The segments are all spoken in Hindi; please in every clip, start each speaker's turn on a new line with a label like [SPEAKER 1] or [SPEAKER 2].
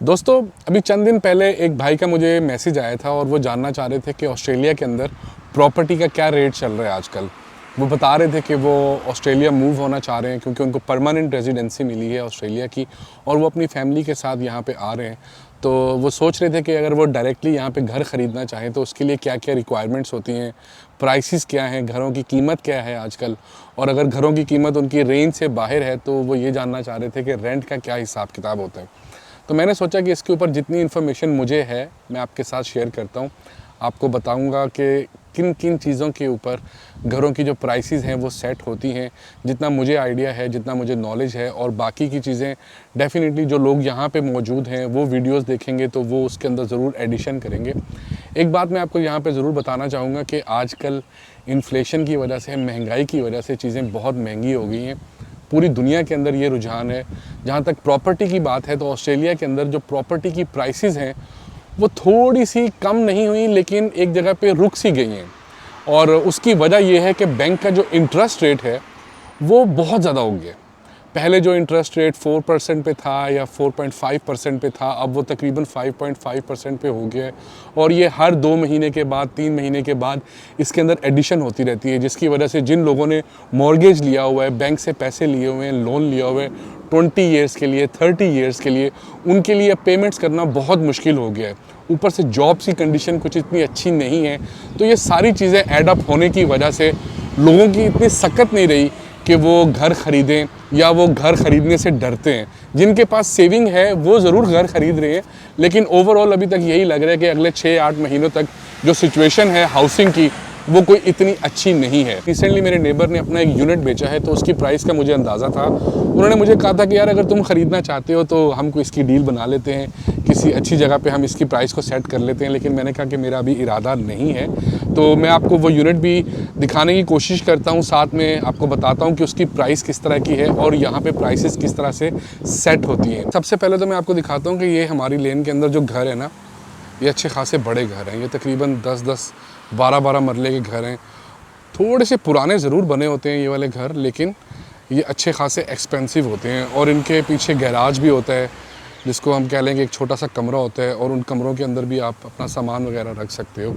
[SPEAKER 1] दोस्तों, अभी चंद दिन पहले एक भाई का मुझे मैसेज आया था और वो जानना चाह रहे थे कि ऑस्ट्रेलिया के अंदर प्रॉपर्टी का क्या रेट चल रहा है आजकल। वो बता रहे थे कि वो ऑस्ट्रेलिया मूव होना चाह रहे हैं क्योंकि उनको परमानेंट रेजिडेंसी मिली है ऑस्ट्रेलिया की और वो अपनी फैमिली के साथ यहाँ पे आ रहे हैं। तो वो सोच रहे थे कि अगर वो डायरेक्टली यहाँ पे घर ख़रीदना चाहें तो उसके लिए क्या क्या रिक्वायरमेंट्स होती हैं, प्राइसेस क्या हैं, घरों की कीमत क्या है आजकल, और अगर घरों की कीमत उनकी रेंज से बाहर है तो वो ये जानना चाह रहे थे कि रेंट का क्या हिसाब किताब होता है। तो मैंने सोचा कि इसके ऊपर जितनी इन्फॉर्मेशन मुझे है मैं आपके साथ शेयर करता हूँ। आपको बताऊँगा कि किन किन चीज़ों के ऊपर घरों की जो प्राइसेस हैं वो सेट होती हैं, जितना मुझे आइडिया है, जितना मुझे नॉलेज है, और बाकी की चीज़ें डेफिनेटली जो लोग यहाँ पे मौजूद हैं वो वीडियोस देखेंगे तो वो उसके अंदर ज़रूर एडिशन करेंगे। एक बात मैं आपको यहाँ पे ज़रूर बताना चाहूँगा कि आजकल इन्फ्लेशन की वजह से, महंगाई की वजह से चीज़ें बहुत महंगी हो गई हैं। पूरी दुनिया के अंदर ये रुझान है। जहाँ तक प्रॉपर्टी की बात है तो ऑस्ट्रेलिया के अंदर जो प्रॉपर्टी की प्राइसेस हैं वो थोड़ी सी कम नहीं हुई लेकिन एक जगह पे रुक सी गई हैं, और उसकी वजह यह है कि बैंक का जो इंटरेस्ट रेट है वो बहुत ज़्यादा हो गया। पहले जो इंटरेस्ट रेट 4% पे था या 4.5% पे था, अब वो तकरीबन 5.5% पे हो गया है, और ये हर 2 महीने के बाद, 3 महीने के बाद इसके अंदर एडिशन होती रहती है, जिसकी वजह से जिन लोगों ने मॉर्गेज लिया हुआ है, बैंक से पैसे लिए हुए हैं, लोन लिया हुआ है 20 ईयर्स के लिए, 30 ईयर्स के लिए, उनके लिए पेमेंट्स करना बहुत मुश्किल हो गया है। ऊपर से जॉब्स की कंडीशन कुछ इतनी अच्छी नहीं है, तो ये सारी चीज़ें ऐड अप होने की वजह से लोगों की इतनी सकत नहीं रही कि वो घर ख़रीदें, या वो घर ख़रीदने से डरते हैं। जिनके पास सेविंग है वो ज़रूर घर ख़रीद रहे हैं, लेकिन ओवरऑल अभी तक यही लग रहा है कि अगले 6-8 महीनों तक जो सिचुएशन है हाउसिंग की वो कोई इतनी अच्छी नहीं है। रिसेंटली मेरे नेबर ने अपना एक यूनिट बेचा है तो उसकी प्राइस का मुझे अंदाज़ा था। उन्होंने मुझे कहा था कि यार अगर तुम ख़रीदना चाहते हो तो हम कोई इसकी डील बना लेते हैं, किसी अच्छी जगह पे हम इसकी प्राइस को सेट कर लेते हैं, लेकिन मैंने कहा कि मेरा अभी इरादा नहीं है। तो मैं आपको वो यूनिट भी दिखाने की कोशिश करता हूँ, साथ में आपको बताता हूँ कि उसकी प्राइस किस तरह की है और यहाँ पे प्राइसेस किस तरह से सेट होती हैं। सबसे पहले तो मैं आपको दिखाता हूँ कि ये हमारी लेन के अंदर जो घर है ना, ये अच्छे खासे बड़े घर हैं। ये तकरीबन 10-10, 12-12 मरले के घर हैं। थोड़े से पुराने ज़रूर बने होते हैं ये वाले घर, लेकिन ये अच्छे खासे एक्सपेंसिव होते हैं, और इनके पीछे गैराज भी होता है जिसको हम कह लेंगे एक छोटा सा कमरा होता है, और उन कमरों के अंदर भी आप अपना सामान वगैरह रख सकते हो।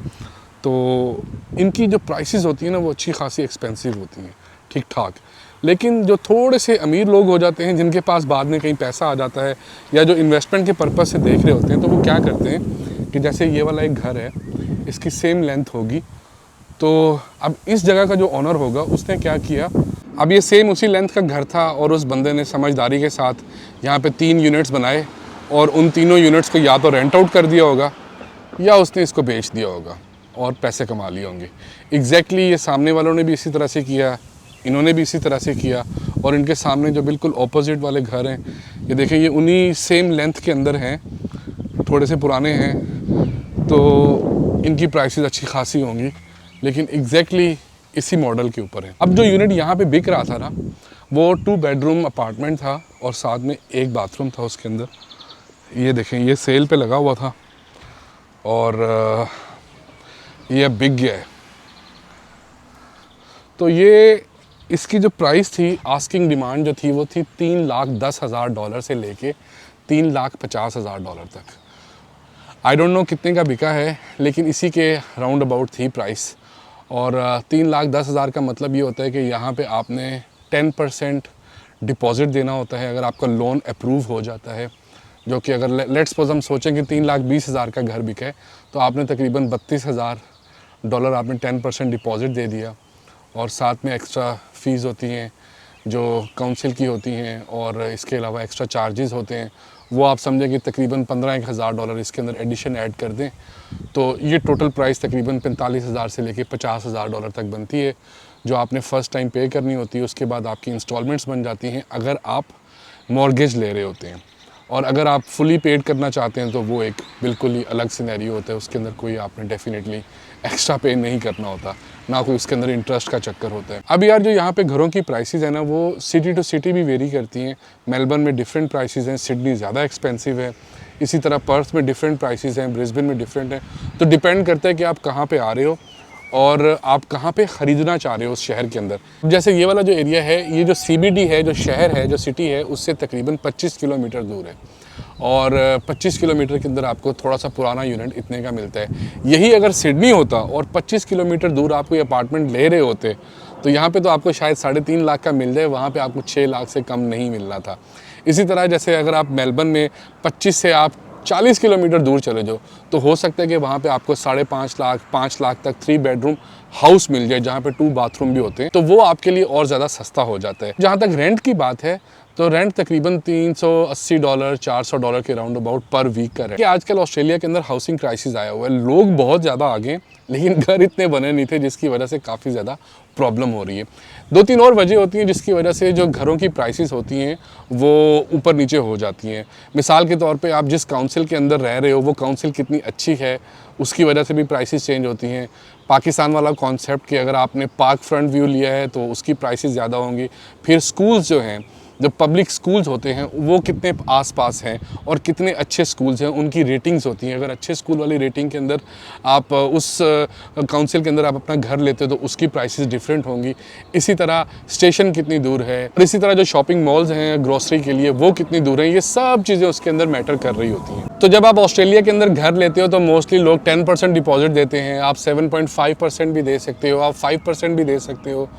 [SPEAKER 1] तो इनकी जो प्राइसेस होती हैं ना वो अच्छी खासी एक्सपेंसिव होती हैं, ठीक ठाक। लेकिन जो थोड़े से अमीर लोग हो जाते हैं, जिनके पास बाद में कहीं पैसा आ जाता है, या जो इन्वेस्टमेंट के पर्पज़ से देख रहे होते हैं, तो वो क्या करते हैं कि जैसे ये वाला एक घर है, इसकी सेम लेंथ होगी, तो अब इस जगह का जो ऑनर होगा उसने क्या किया, अब ये सेम उसी लेंथ का घर था और उस बंदे ने समझदारी के साथ यहाँ पे 3 यूनिट्स बनाए, और उन तीनों यूनिट्स को या तो रेंट आउट कर दिया होगा या उसने इसको बेच दिया होगा और पैसे कमा लिए होंगे। एग्जैक्टली ये सामने वालों ने भी इसी तरह से किया, इन्होंने भी इसी तरह से किया, और इनके सामने जो बिल्कुल ऑपोजिट वाले घर हैं, ये देखिए ये उन्हीं सेम लेंथ के अंदर हैं, थोड़े से पुराने हैं, तो इनकी प्राइसेस अच्छी खासी होंगी, लेकिन एग्जैक्टली इसी मॉडल के ऊपर है। अब जो यूनिट यहाँ पे बिक रहा था ना, वो 2 बेडरूम अपार्टमेंट था और साथ में एक बाथरूम था उसके अंदर। ये देखें, ये सेल पे लगा हुआ था और ये बिक गया है। तो ये इसकी जो प्राइस थी, आस्किंग डिमांड जो थी वो थी $3,10,000 से लेके $3,50,000 तक। आई डोंट नो कितने का बिका है, लेकिन इसी के राउंड अबाउट थी प्राइस। और 3,10,000 का मतलब ये होता है कि यहाँ पे आपने 10% डिपॉज़िट देना होता है अगर आपका लोन अप्रूव हो जाता है, जो कि अगर लेट्स सपोज हम सोचें कि 3,20,000 का घर बिका है तो आपने तकरीबन $32,000 आपने 10% डिपॉज़िट दे दिया, और साथ में एक्स्ट्रा फ़ीस होती हैं जो काउंसिल की होती हैं, और इसके अलावा एक्स्ट्रा चार्जेस होते हैं, वो आप समझें कि तकरीबन $15,000 इसके अंदर एडिशन ऐड कर दें, तो ये टोटल प्राइस तकरीबन 45,000 से लेके $50,000 तक बनती है, जो आपने फ़र्स्ट टाइम पे करनी होती है। उसके बाद आपकी इंस्टॉलमेंट्स बन जाती हैं अगर आप मॉर्गेज ले रहे होते हैं, और अगर आप फुली पेड करना चाहते हैं तो वो एक बिल्कुल ही अलग सिनेरियो होता है। उसके अंदर कोई आपने डेफिनेटली एक्स्ट्रा पे नहीं करना होता, ना कोई उसके अंदर इंटरेस्ट का चक्कर होता है। अब यार जो यहाँ पे घरों की प्राइसेस है ना, वो सिटी टू सिटी भी वेरी करती हैं। मेलबर्न में डिफरेंट प्राइसेस हैं, सिडनी ज़्यादा एक्सपेंसिव है, इसी तरह पर्थ में डिफरेंट प्राइसेस हैं, ब्रिस्बेन में डिफरेंट है। तो डिपेंड करता है कि आप कहाँ पे आ रहे हो और आप कहाँ पे ख़रीदना चाह रहे हो उस शहर के अंदर। जैसे ये वाला जो एरिया है, ये जो CBD है, जो शहर है, जो सिटी है, उससे तकरीबन 25 किलोमीटर दूर है, और 25 किलोमीटर के अंदर आपको थोड़ा सा पुराना यूनिट इतने का मिलता है। यही अगर सिडनी होता और 25 किलोमीटर दूर आप कोई अपार्टमेंट ले रहे होते तो यहाँ पे तो आपको शायद 3.5 लाख का मिल जाए, वहाँ पे आपको 6 लाख से कम नहीं मिलना था। इसी तरह जैसे अगर आप मेलबर्न में 25 से आप 40 किलोमीटर दूर चले जाओ तो हो सकता है कि वहाँ पे आपको 5.5 लाख 5 लाख तक 3 बेडरूम हाउस मिल जाए, जहाँ पे 2 बाथरूम भी होते हैं, तो वो आपके लिए और ज़्यादा सस्ता हो जाता है। जहाँ तक रेंट की बात है तो रेंट तकरीबन $380 $400 के राउंड अबाउट पर वीक का रेंट। आजकल ऑस्ट्रेलिया के अंदर हाउसिंग क्राइसिस आया हुआ है, लोग बहुत ज़्यादा आगे लेकिन घर इतने बने नहीं थे, जिसकी वजह से काफ़ी ज़्यादा प्रॉब्लम हो रही है। 2-3 और वजह होती हैं जिसकी वजह से जो घरों की प्राइसेस होती हैं वो ऊपर नीचे हो जाती हैं। मिसाल के तौर पे आप जिस काउंसिल के अंदर रह रहे हो वो काउंसिल कितनी अच्छी है, उसकी वजह से भी प्राइसेस चेंज होती हैं। पाकिस्तान वाला कॉन्सेप्ट कि अगर आपने पार्क फ्रंट व्यू लिया है तो उसकी प्राइसेस ज़्यादा होंगी। फिर स्कूल्स जो हैं, जो पब्लिक स्कूल्स होते हैं वो कितने आसपास हैं और कितने अच्छे स्कूल्स हैं, उनकी रेटिंग्स होती हैं। अगर अच्छे स्कूल वाली रेटिंग के अंदर आप उस काउंसिल के अंदर आप अपना घर लेते हो तो उसकी प्राइसेस डिफरेंट होंगी। इसी तरह स्टेशन कितनी दूर है और इसी तरह जो शॉपिंग मॉल्स हैं ग्रोसरी के लिए वो कितनी दूर हैं, ये सब चीज़ें उसके अंदर मैटर कर रही होती हैं। तो जब आप ऑस्ट्रेलिया के अंदर घर लेते हो तो मोस्टली लोग 10% डिपॉजिट देते हैं, आप 7.5% भी दे सकते हो, आप 5% भी दे सकते हो,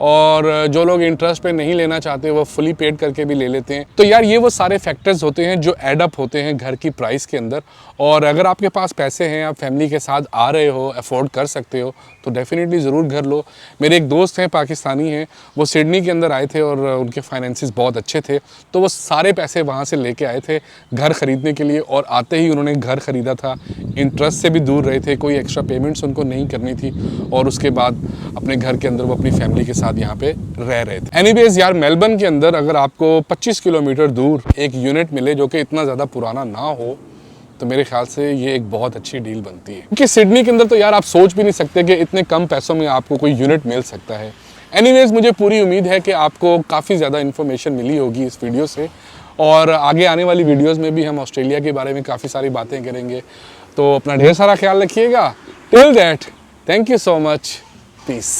[SPEAKER 1] और जो लोग इंटरेस्ट पे नहीं लेना चाहते वो फुली पेड करके भी ले लेते हैं। तो यार ये वो सारे फैक्टर्स होते हैं जो एड अप होते हैं घर की प्राइस के अंदर। और अगर आपके पास पैसे हैं, आप फैमिली के साथ आ रहे हो, अफोर्ड कर सकते हो, तो डेफिनेटली ज़रूर घर लो। मेरे एक दोस्त हैं, पाकिस्तानी हैं, वो सिडनी के अंदर आए थे और उनके फाइनेंसिस बहुत अच्छे थे, तो वो सारे पैसे वहाँ से लेके आए थे घर ख़रीदने के लिए, और आते ही उन्होंने घर ख़रीदा था। इंटरेस्ट से भी दूर रहे थे, कोई एक्स्ट्रा पेमेंट्स उनको नहीं करनी थी, और उसके बाद अपने घर के अंदर वो अपनी फैमिली के साथ यहाँ पे रह रहे थे। एनीवेज यार, मेलबर्न के अंदर अगर आपको 25 किलोमीटर दूर एक यूनिट मिले जो कि इतना ज़्यादा पुराना ना हो तो मेरे ख्याल से ये एक बहुत अच्छी डील बनती है। क्योंकि सिडनी के अंदर तो यार आप सोच भी नहीं सकते कि इतने कम पैसों में आपको कोई यूनिट मिल सकता है। एनीवेज मुझे पूरी उम्मीद है कि आपको काफ़ी ज़्यादा इन्फॉर्मेशन मिली होगी इस वीडियो से, और आगे आने वाली वीडियोज़ में भी हम ऑस्ट्रेलिया के बारे में काफ़ी सारी बातें करेंगे। तो अपना ढेर सारा ख्याल रखिएगा। Till that, thank you so much, piece.